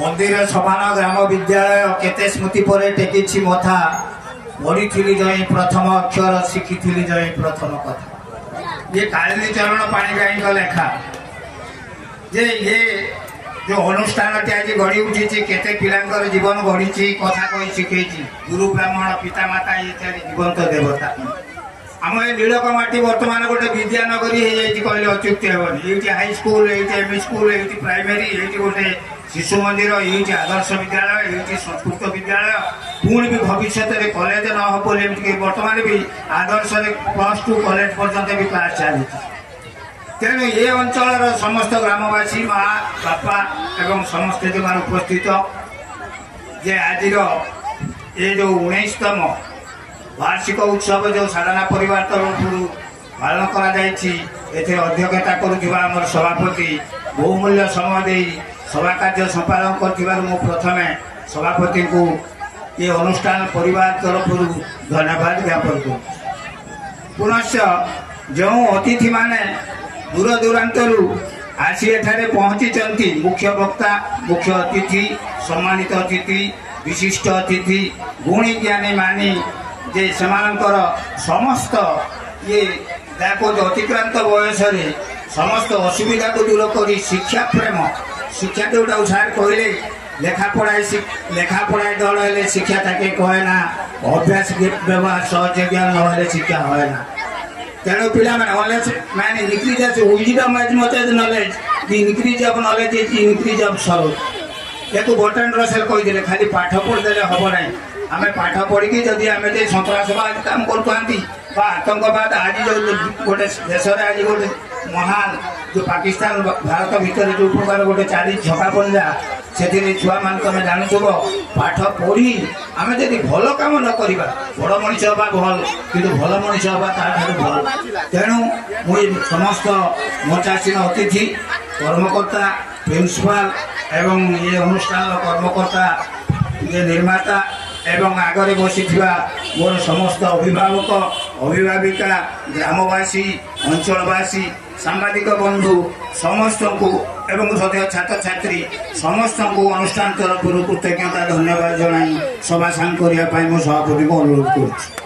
मंदिर समान ग्राम विद्यालय केते स्मृति पर टेकी मथा पढ़ी जय प्रथम अक्षर शिखी जय प्रथम कथा। ये कालिनी चरण पाणिग्राही लेखा जे ये जो अनुष्ठान आज गढ़ी उठी केते पिलांकर जीवन गढ़ी कथा कही शिखे गुरु ब्राह्मण पिता माता ये जीवंत देवता आम ये नीलकमाटी बर्तमान गोटे विद्यानगरी कहले अत्युक्ति हेनी ये हाईस्कल ये एम स्कूल ये प्राइमरी ये गोटे शिशु मंदिर ये आदर्श विद्यालय ये संस्कृत विद्यालय पुणी भी भविष्य में कॉलेज न हो बर्तमान भी आदर्श +2 कॉलेज पर्यंत भी क्लास चली तेणु ये अंचल समस्त ग्रामवासी माँ बापा एवं समस्त जो उपस्थित जे आज ये जो 19तम वार्षिक उत्सव जो साधना परिवार तरफ पालन कर अध्यक्षता कर सभापति बहुमूल्य समय दे सभा कार्य संपादन कर प्रथमे सभापति को ये अनुष्ठान परिवार तरफ धन्यवाद ज्ञापन कर पुनश्च जो अतिथि माने दूर दूरांतर आसी एठारे पहुंची मुख्य वक्ता मुख्य अतिथि सम्मानित अतिथि विशिष्ट अतिथि गुणी ज्ञानी मानी जे समानकर समस्त ये अतिक्रांत बयस समस्त असुविधा को दूर कर शिक्षा प्रेम शिक्षा जोटा सार कहले लेखा पढ़ाई दल है शिक्षा ताके कहे ना अभ्यास व्यवहार सहज ज्ञान ना शिक्षा है ना तेणु पिला नॉलेज मैंने increase wisdom as knowledge the increase of knowledge is increase of sorrows या बटन रसेल कही खाली पाठ पढ़ीदे हम ना आम पाठ पढ़ी जदि आम सन्तासवाद काम कर आतंकवाद आज जो गोटे देश आज गोटे महान जो पाकिस्तान भारत भितर जो प्रकार गोटे चली छका पंजा से छुआ मान तुम जानुव पाठ पढ़ी आम जब भल कम न करवा बड़ मनीष हवा भल कि भल मनीष हवा भल तेणु मुझे समस्त मोचासीन अतिथि कर्मकर्ता प्रिंसिपाल एवं ये अनुष्ठान कर्मकर्ता ये निर्माता एवं आगे बसी मोर समस्त अभिभावक अभिभाविका ग्रामवासी अंचलवासी सांबादिक बंधु समस्त को एवं छात्र छात्री समस्त को अनुष्ठान तरफ कृतज्ञता धन्यवाद जनाई सभा सांग करने सभापति को अनुरोध कर।